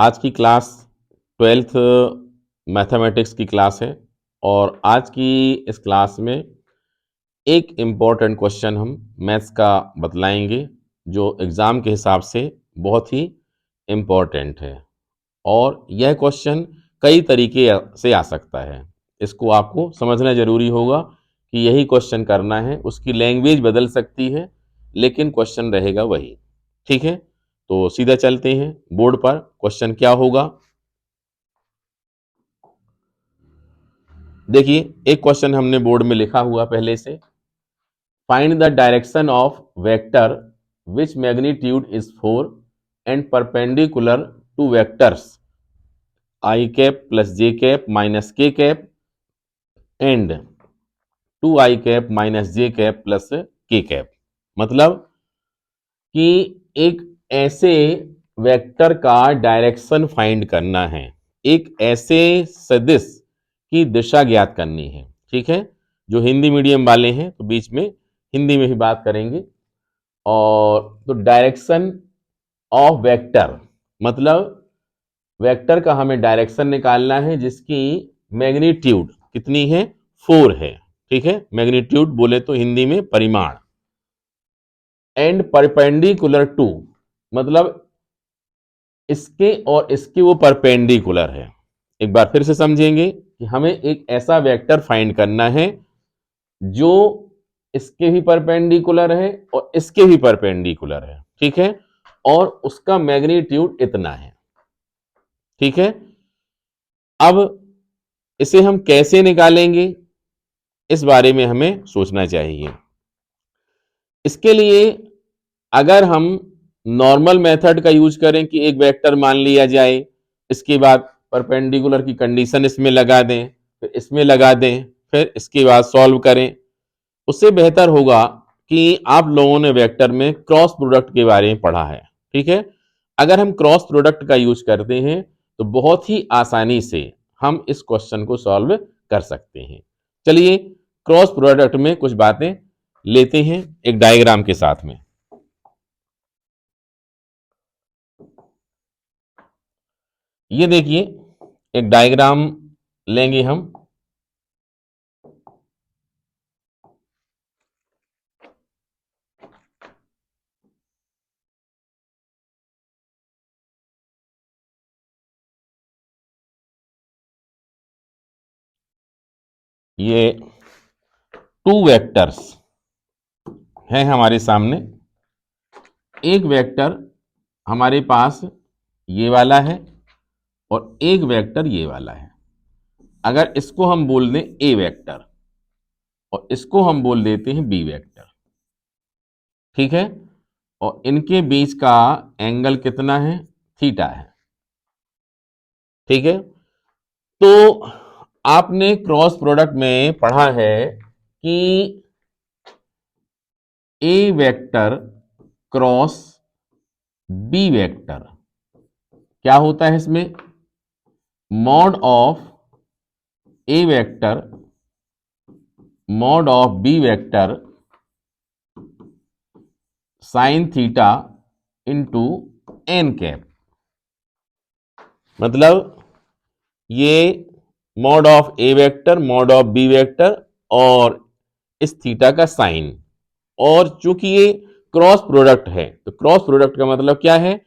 आज की class 12th mathematics की क्लास है और आज की इस क्लास में एक इम्पॉर्टेंट क्वेश्चन हम मैथ्स का बतलाएंगे जो एग्ज़ाम के हिसाब से बहुत ही इम्पॉर्टेंट है। और यह क्वेश्चन कई तरीके से आ सकता है। इसको आपको समझना ज़रूरी होगा कि यही क्वेश्चन करना है। उसकी लैंग्वेज बदल सकती है लेकिन क्वेश्चन रहेगा वही। ठीक है, तो सीधा चलते हैं बोर्ड पर। क्वेश्चन क्या होगा, देखिए एक क्वेश्चन हमने बोर्ड में लिखा हुआ पहले से। Find the direction of vector which magnitude is 4 and perpendicular to vectors i cap plus J cap minus के cap and 2 i cap minus J cap plus के कैप। मतलब कि एक ऐसे वेक्टर का डायरेक्शन फाइंड करना है, एक ऐसे सदिश की दिशा ज्ञात करनी है। ठीक है, जो हिंदी मीडियम वाले हैं तो बीच में हिंदी में ही बात करेंगे। और तो डायरेक्शन ऑफ वेक्टर मतलब वेक्टर का हमें डायरेक्शन निकालना है जिसकी मैग्नीट्यूड कितनी है, 4 है। ठीक है, मैग्नीट्यूड बोले तो हिंदी में परिमाण। एंड परपेंडिकुलर टू मतलब इसके और इसके वो परपेंडिकुलर है। एक बार फिर से समझेंगे कि हमें एक ऐसा वेक्टर फाइंड करना है जो इसके भी परपेंडिकुलर है और इसके भी परपेंडिकुलर है। ठीक है, और उसका मैग्नीट्यूड इतना है। ठीक है, अब इसे हम कैसे निकालेंगे इस बारे में हमें सोचना चाहिए। इसके लिए अगर हम नॉर्मल मेथड का यूज करें कि एक वेक्टर मान लिया जाए, इसके बाद परपेंडिकुलर की कंडीशन इसमें लगा दें, फिर इसमें लगा दें, फिर इसके बाद सॉल्व करें, उससे बेहतर होगा कि आप लोगों ने वेक्टर में क्रॉस प्रोडक्ट के बारे में पढ़ा है। ठीक है, अगर हम क्रॉस प्रोडक्ट का यूज करते हैं तो बहुत ही आसानी से हम इस क्वेश्चन को सॉल्व कर सकते हैं। चलिए क्रॉस प्रोडक्ट में कुछ बातें लेते हैं एक डायग्राम के साथ में। ये देखिए एक डायग्राम लेंगे हम। ये 2 वेक्टर्स हैं हमारे सामने। एक वेक्टर हमारे पास ये वाला है और एक वेक्टर ये वाला है। अगर इसको हम बोल दें ए वेक्टर और इसको हम बोल देते हैं बी वेक्टर। ठीक है, और इनके बीच का एंगल कितना है, थीटा है। ठीक है, तो आपने क्रॉस प्रोडक्ट में पढ़ा है कि A vector cross B vector क्या होता है, इसमें mod of A vector mod of B vector sine theta into N cap. मतलब ये mod of A vector mod of B vector और इस थीटा का साइन। और चूंकि ये क्रॉस प्रोडक्ट है तो क्रॉस प्रोडक्ट का मतलब क्या है,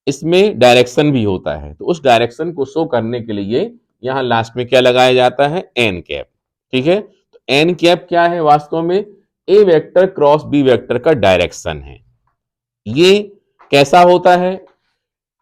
इसमें डायरेक्शन भी होता है। तो उस डायरेक्शन को शो करने के लिए यहां लास्ट में क्या लगाया जाता है, एन कैप। ठीक है, तो एन कैप क्या है, वास्तव में ए वेक्टर क्रॉस बी वेक्टर का डायरेक्शन है। ये कैसा होता है,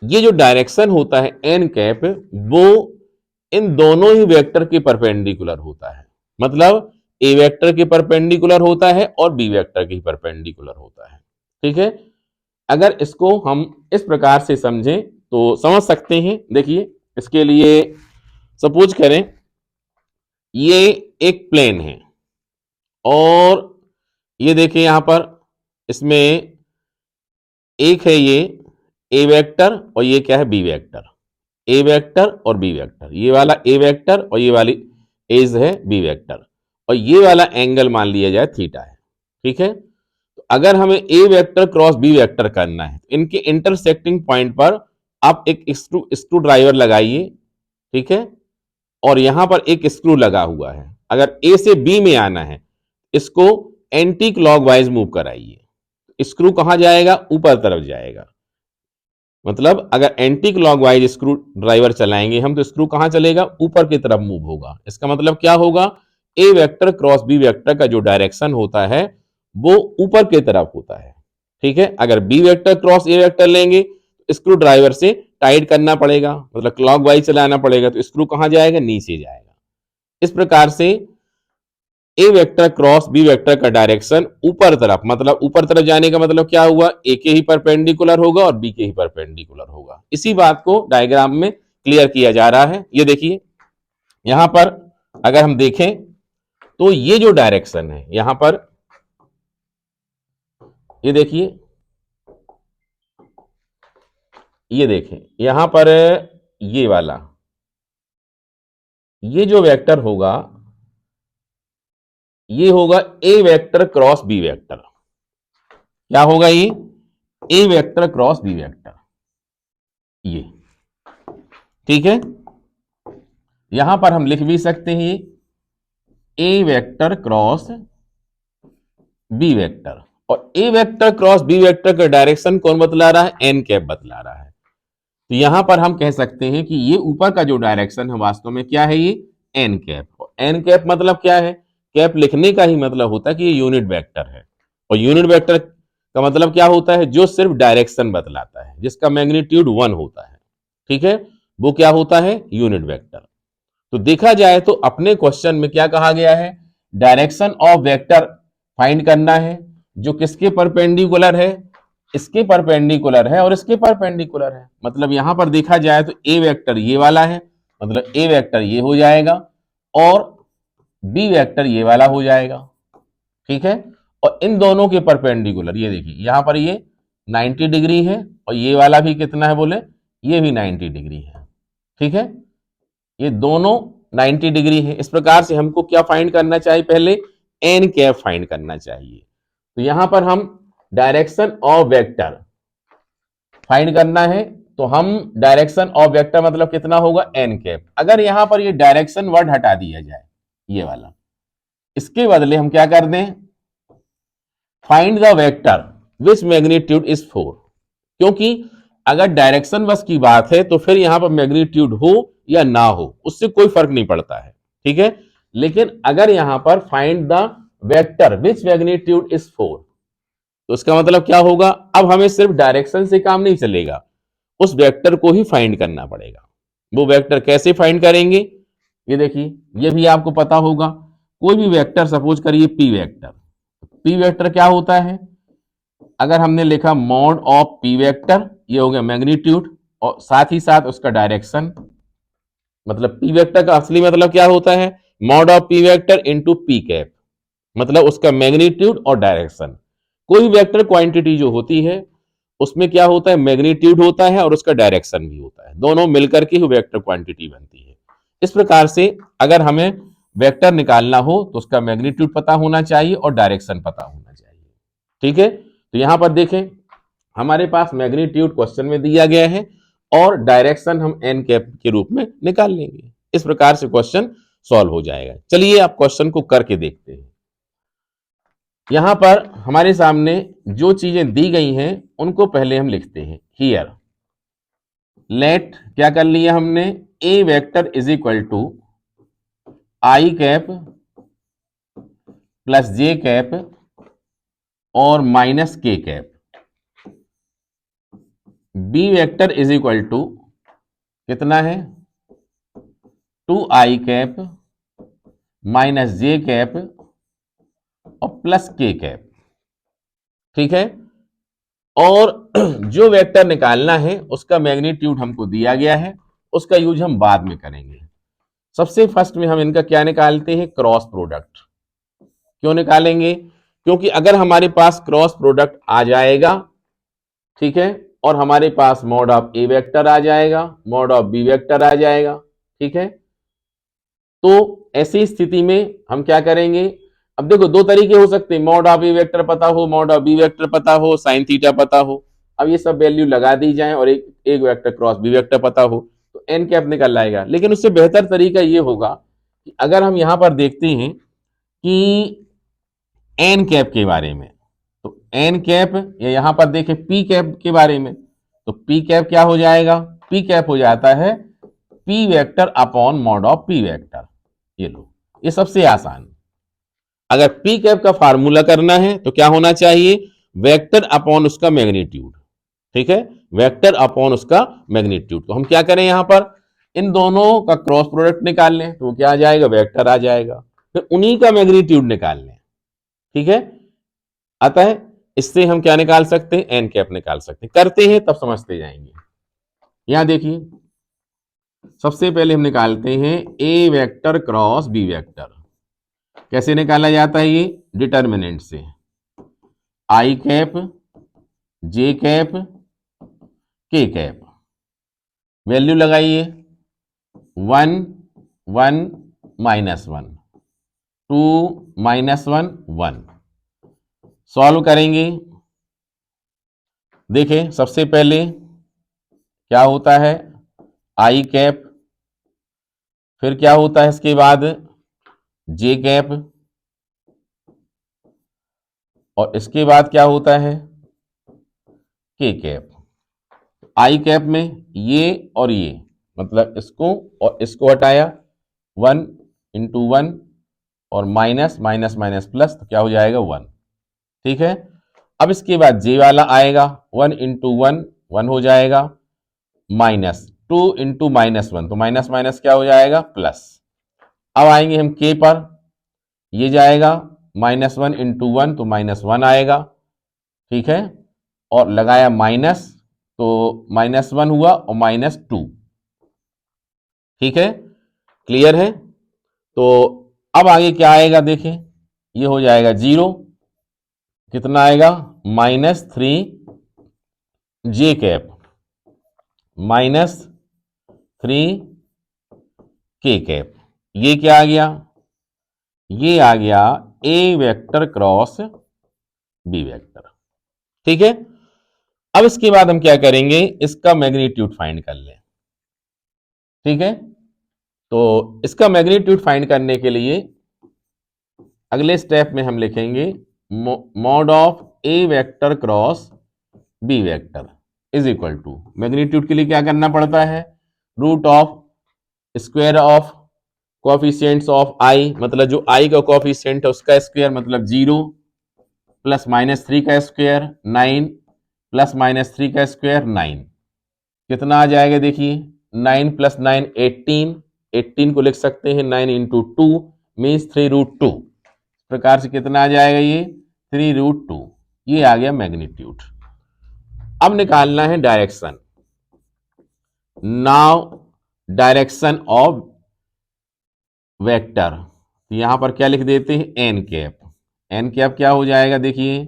ये जो डायरेक्शन होता है एन कैप वो इन दोनों ही वेक्टर के परपेंडिकुलर होता है। मतलब ए वेक्टर के परपेंडिकुलर होता है और बी वेक्टर के परपेंडिकुलर होता है। ठीक है, अगर इसको हम इस प्रकार से समझें तो समझ सकते हैं। देखिए इसके लिए सपोज करें ये एक प्लेन है और ये देखिए यहां पर इसमें एक है ये ए वेक्टर और ये क्या है, बी वेक्टर। ए वेक्टर और बी वेक्टर, ये वाला ए वेक्टर और ये वाली एज है बी वेक्टर, और ये वाला एंगल मान लिया जाए थीटा है। ठीक है, तो अगर हमें ए वेक्टर क्रॉस बी वेक्टर करना है इनके इंटरसेक्टिंग पॉइंट पर आप एक स्क्रू ड्राइवर लगाइए, ठीक है, और यहां पर एक स्क्रू लगा हुआ है। अगर ए से बी में आना है, इसको एंटी क्लॉकवाइज मूव कराइए। स्क्रू कहां जाएगा? ऊपर तरफ जाएगा। मतलब अगर एंटी क्लॉकवाइज स्क्रू ड्राइवर चलाएंगे हम, तो स्क्रू कहां चलेगा? ऊपर की तरफ मूव होगा। इसका मतलब क्या होगा? ए वेक्टर क्रॉस बी वेक्टर का जो डायरेक्शन होता है वो ऊपर की तरफ होता है, ठीक है। अगर B vector cross A vector लेंगे तो स्क्रू ड्राइवर से टाइट करना पड़ेगा, मतलब क्लॉकवाइज चलाना पड़ेगा, तो स्क्रू कहां जाएगा? नीचे जाएगा। इस प्रकार से ए वेक्टर क्रॉस बी वेक्टर का डायरेक्शन ऊपर तरफ, मतलब ऊपर तरफ जाने का मतलब क्या हुआ? ए के ही परपेंडिकुलर होगा और बी के ही परपेंडिकुलर होगा। इसी बात को डायग्राम में क्लियर किया जा रहा है। ये देखिए, यहां पर अगर हम देखें तो ये जो डायरेक्शन है यहां पर, ये देखिए, ये देखें यहां पर ये वाला, ये जो वेक्टर होगा ये होगा ए वेक्टर क्रॉस बी वेक्टर। क्या होगा ये? ए वेक्टर क्रॉस बी वेक्टर, ये, ठीक है। यहां पर हम लिख भी सकते हैं ए वेक्टर क्रॉस बी वेक्टर, और ए वेक्टर क्रॉस बी वेक्टर का डायरेक्शन कौन बतला रहा है? एन कैप बतला रहा है। तो यहां पर हम कह सकते हैं कि ये ऊपर का जो डायरेक्शन है वास्तव में क्या है? ये एन कैप। और एन कैप मतलब क्या है? कैप लिखने का ही मतलब होता है कि ये यूनिट वेक्टर है। और यूनिट वेक्टर का मतलब क्या होता है? जो सिर्फ डायरेक्शन बतलाता है, जिसका मैग्नीट्यूड 1 होता है, ठीक है, वो क्या होता है? Unit vector. तो देखा जाए तो अपने क्वेश्चन में क्या कहा गया है? डायरेक्शन ऑफ वेक्टर फाइंड करना है, जो किसके परपेंडिकुलर है? इसके परपेंडिकुलर है और इसके परपेंडिकुलर है। मतलब यहां पर देखा जाए तो ए वेक्टर ये वाला है, मतलब ए वेक्टर ये हो जाएगा और बी वेक्टर ये वाला हो जाएगा, ठीक है। और इन दोनों के परपेंडिकुलर, ये देखिए यहां पर ये 90 डिग्री है और ये वाला भी कितना है बोले? ये भी 90 डिग्री है, ठीक है। ये दोनों 90 डिग्री है। इस प्रकार से हमको क्या फाइंड करना चाहिए? पहले एन कैप फाइंड करना चाहिए। तो यहां पर हम डायरेक्शन ऑफ वेक्टर फाइंड करना है, तो हम डायरेक्शन ऑफ वेक्टर मतलब कितना होगा? N cap. अगर यहां पर ये डायरेक्शन वर्ड हटा दिया जाए, ये वाला, इसके बदले हम क्या कर दें? Find the vector which magnitude is 4। क्योंकि अगर डायरेक्शन बस की बात है तो फिर यहां पर मैग्नीट्यूड हो या ना हो उससे कोई फर्क नहीं पड़ता है, ठीक है। लेकिन अगर यहां पर find the vector which magnitude is 4, तो उसका मतलब क्या होगा? अब हमें सिर्फ डायरेक्शन से काम नहीं चलेगा, उस वेक्टर को ही फाइंड करना पड़ेगा। वो वेक्टर कैसे फाइंड करेंगे? ये देखिए, ये भी आपको पता होगा। कोई भी वेक्टर सपोज करिए पी वेक्टर। पी वेक्टर क्या होता है? अगर हमने लिखा मॉड ऑफ पी वेक्टर, ये हो गया मैग्नीट्यूड और साथ ही साथ उसका डायरेक्शन। मतलब पी वेक्टर का असली मतलब क्या होता है? Mod of P vector into P cap, मतलब उसका मैग्नीट्यूड और डायरेक्शन। कोई वेक्टर क्वांटिटी जो होती है उसमें क्या होता है? मैग्नीट्यूड होता है और उसका डायरेक्शन भी होता है, दोनों मिलकर के ही वेक्टर क्वांटिटी बनती है। इस प्रकार से अगर हमें वेक्टर निकालना हो तो उसका मैग्नीट्यूड पता होना चाहिए और डायरेक्शन पता होना चाहिए, ठीक है। तो यहां पर देखें, हमारे पास मैग्नीट्यूड क्वेश्चन में दिया गया है और डायरेक्शन हम एन कैप के रूप में निकाल लेंगे। इस प्रकार से क्वेश्चन सॉल्व हो जाएगा। चलिए आप क्वेश्चन को करके देखते हैं। यहां पर हमारे सामने जो चीजें दी गई हैं उनको पहले हम लिखते हैं। हियर लेट, क्या कर लिया हमने? A vector is equal to I cap plus J cap और माइनस के cap. B vector is equal to कितना है? 2i कैप माइनस जे कैप और प्लस के कैप, ठीक है। और जो वेक्टर निकालना है उसका मैग्नीट्यूड हमको दिया गया है, उसका यूज हम बाद में करेंगे। सबसे फर्स्ट में हम इनका क्या निकालते हैं? Cross product. क्यों निकालेंगे? क्योंकि अगर हमारे पास क्रॉस प्रोडक्ट आ जाएगा, ठीक है, और हमारे पास मॉड ऑफ ए वेक्टर आ जाएगा, मॉड ऑफ बी वेक्टर आ जाएगा, ठीक है, तो ऐसी स्थिति में हम क्या करेंगे? अब देखो दो तरीके हो सकते हैं, मॉड ऑफ ए वेक्टर पता हो, मॉड ऑफ बी वेक्टर पता हो, साइन थीटा पता हो। अब ये सब वैल्यू लगा दी जाए और एक एक वेक्टर क्रॉस बी वेक्टर पता हो तो एन कैप निकल आएगा। लेकिन उससे बेहतर तरीका ये होगा कि अगर हम यहां पर देखते हैं कि एन कैप के बारे में, तो एन कैप या यहां पर देखें पी कैप के बारे में, तो पी कैप क्या हो जाएगा, पी कैप हो जाता है P vector upon mod of P vector. ये लो, ये सबसे आसान। अगर पी कैप का फार्मूला करना है तो क्या होना चाहिए, वेक्टर अपॉन उसका मैग्नीट्यूड। ठीक है, वेक्टर अपॉन उसका मैग्नीट्यूड। तो हम क्या करें, यहां पर इन दोनों का क्रॉस प्रोडक्ट निकाल लें तो क्या आ जाएगा, वेक्टर आ जाएगा, फिर उन्हीं का मैग्नीट्यूड निकाल लें। ठीक है, अतः इससे हम क्या निकाल सकते हैं, एन कैप निकाल सकते हैं। करते हैं तब समझते जाएंगे। यहां देखिए, सबसे पहले हम निकालते हैं ए वेक्टर क्रॉस बी वेक्टर। कैसे निकाला जाता है, ये डिटर्मिनेंट से, आई कैप जे कैप के कैप, वैल्यू लगाइए 1 1 -1 2 -1 1। सॉल्व करेंगे, देखें सबसे पहले क्या होता है, आई कैप, फिर क्या होता है इसके बाद जे कैप, और इसके बाद क्या होता है के कैप। आई कैप में ये और ये, मतलब इसको और इसको हटाया, 1 × 1 और माइनस माइनस माइनस प्लस, तो क्या हो जाएगा 1। ठीक है, अब इसके बाद जे वाला आएगा, 1 × 1 1 हो जाएगा, माइनस 2 × -1, तो माइनस माइनस क्या हो जाएगा प्लस। अब आएंगे हम के पर, ये जाएगा -1 × 1 तो -1 आएगा। ठीक है, और लगाया माइनस तो -1 हुआ और -2। ठीक है, क्लियर है। तो अब आगे क्या आएगा, देखें ये हो जाएगा 0, कितना आएगा -3 जे कैप -3 के कैप। ये क्या आ गया, ये आ गया ए वेक्टर क्रॉस बी वेक्टर। ठीक है, अब इसके बाद हम क्या करेंगे, इसका मैग्नीट्यूड फाइंड कर लें। ठीक है, तो इसका मैग्नीट्यूड फाइंड करने के लिए अगले स्टेप में हम लिखेंगे mod of A vector cross B vector is equal to, magnitude के लिए क्या करना पड़ता है, root of square of coefficients of I, मतलब जो आई का कोएफिशिएंट है उसका स्क्वायर, मतलब 0 प्लस -3 का स्क्वायर 9 प्लस -3 का स्क्वायर 9, कितना आ जाएगा, देखिए 9 + 9 18, 18 को लिख सकते हैं 9 × 2 मीन्स 3√2, प्रकार से कितना आ जाएगा, ये 3√2। ये आ गया मैग्नीट्यूड। अब निकालना है direction. Now direction of vector, तो यहां पर क्या लिख देते हैं, एन कैप। एन कैप क्या हो जाएगा, देखिए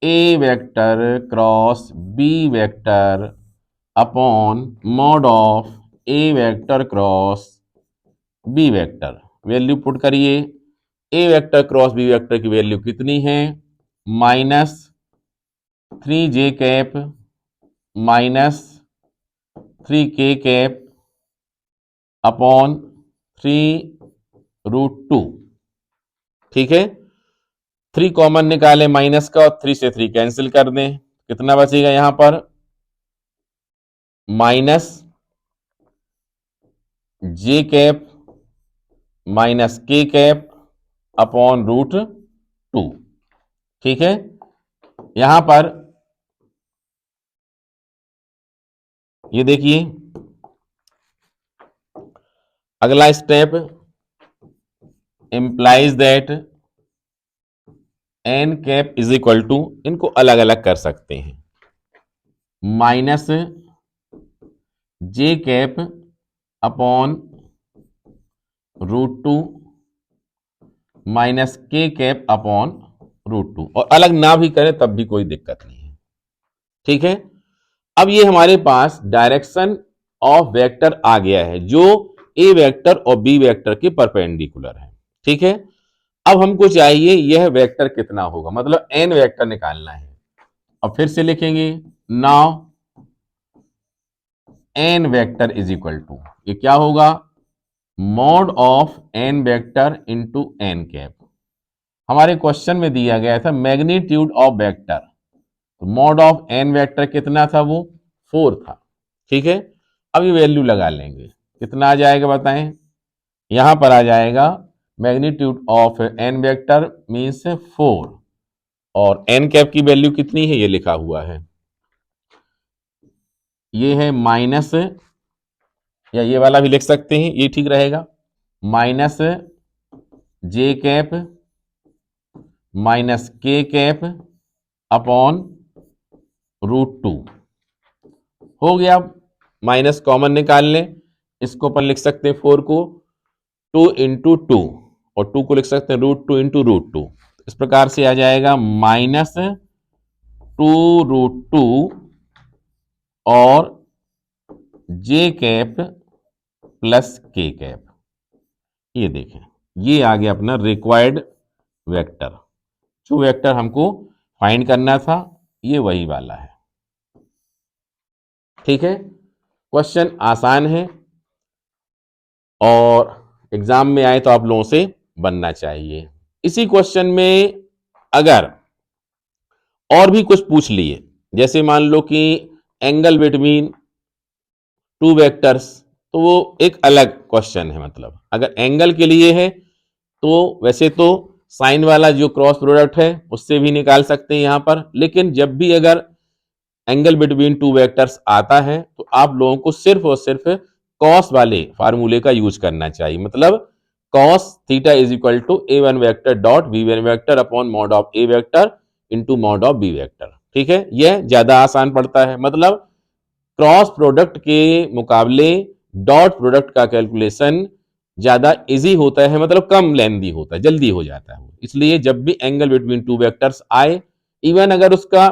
A vector cross B vector upon mod of A vector cross B vector. Value put करिए, A vector cross B vector की वैल्यू कितनी है, -3 जे कैप -3 के कैप अपॉन 3√2। ठीक है, 3 कॉमन निकाले माइनस का और 3 से 3 कैंसिल कर दें, कितना बचेगा यहां पर, माइनस जे कैप माइनस के कैप अपॉन √2। ठीक है, यहां पर ये देखिए अगला step implies that N cap is equal to, इनको अलग अलग कर सकते हैं, माइनस जे कैप अपॉन √2 माइनस के कैप अपॉन √2, और अलग ना भी करें तब भी कोई दिक्कत नहीं है। ठीक है, अब ये हमारे पास डायरेक्शन ऑफ वेक्टर आ गया है जो ए वेक्टर और बी वेक्टर के परपेंडिकुलर है। ठीक है, अब हमको चाहिए यह वेक्टर कितना होगा, मतलब एन वेक्टर निकालना है। अब फिर से लिखेंगे now N vector is equal to, ये क्या होगा, mod of N vector into N cap. हमारे क्वेश्चन में दिया गया था मैग्नीट्यूड ऑफ वेक्टर, तो मॉड ऑफ एन वेक्टर कितना था, वो 4 था। ठीक है, अब ये वैल्यू लगा लेंगे, कितना आ जाएगा बताएं, यहां पर आ जाएगा magnitude of N vector means 4, और एन कैप की वैल्यू कितनी है, ये लिखा हुआ है, ये है माइनस, या ये वाला भी लिख सकते हैं, ये ठीक रहेगा, माइनस जे कैप माइनस के कैप अपॉन √2 हो गया। माइनस कॉमन निकाल लें, इसको अपन लिख सकते हैं 4 को 2 इंटू 2, और 2 को लिख सकते हैं √2 इंटू √2। इस प्रकार से आ जाएगा माइनस 2√2 और जे कैप प्लस के कैप। ये देखें, ये आ गया अपना रिक्वायर्ड वेक्टर, जो वेक्टर हमको फाइंड करना था ये वही वाला है। ठीक है, क्वेश्चन आसान है और एग्जाम में आए तो आप लोगों से बनना चाहिए। इसी क्वेश्चन में अगर और भी कुछ पूछ लिए, जैसे मान लो कि एंगल बिटवीन टू वेक्टर्स, तो वो एक अलग क्वेश्चन है, मतलब अगर एंगल के लिए है तो वैसे तो साइन वाला जो क्रॉस प्रोडक्ट है उससे भी निकाल सकते हैं यहां पर, लेकिन जब भी अगर एंगल बिटवीन टू वेक्टर्स आता है तो आप लोगों को सिर्फ और सिर्फ कॉस वाले फार्मूले का यूज करना चाहिए, मतलब cos theta is equal to a1 vector dot b1 vector upon mod of a vector into mod of b vector. ठीक है, यह ज्यादा आसान पड़ता है, मतलब क्रॉस प्रोडक्ट के मुकाबले डॉट प्रोडक्ट का कैलकुलेशन ज्यादा इजी होता है, मतलब कम लेंदी होता है, जल्दी हो जाता है। इसलिए जब भी एंगल बिटवीन टू वेक्टर्स आए, इवन अगर उसका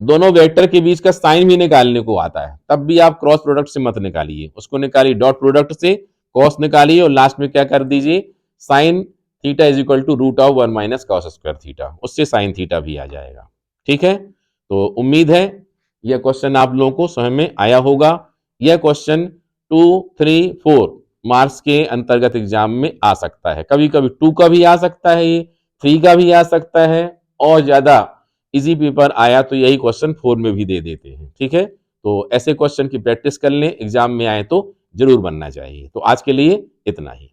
दोनों वेक्टर के बीच का साइन भी निकालने को आता है, तब भी आप क्रॉस प्रोडक्ट से मत निकालिए, उसको निकालिए डॉट प्रोडक्ट से, कॉस निकालिए और लास्ट में क्या कर दीजिए, sine theta is equal to √1 minus cos square theta, उससे साइन थीटा भी आ जाएगा। ठीक है, तो उम्मीद है यह क्वेश्चन आप लोगों को समझ में आया होगा। यह क्वेश्चन 2, 3, 4 मार्क्स के अंतर्गत एग्जाम में आ सकता है, कभी कभी 2 का भी आ सकता है, ये 3 का भी आ सकता है, और ज्यादा इजी पेपर आया तो यही क्वेश्चन 4 में भी दे देते हैं। ठीक है, तो ऐसे क्वेश्चन की प्रैक्टिस कर लें, एग्जाम में आए तो जरूर बनना चाहिए। तो आज के लिए इतना ही।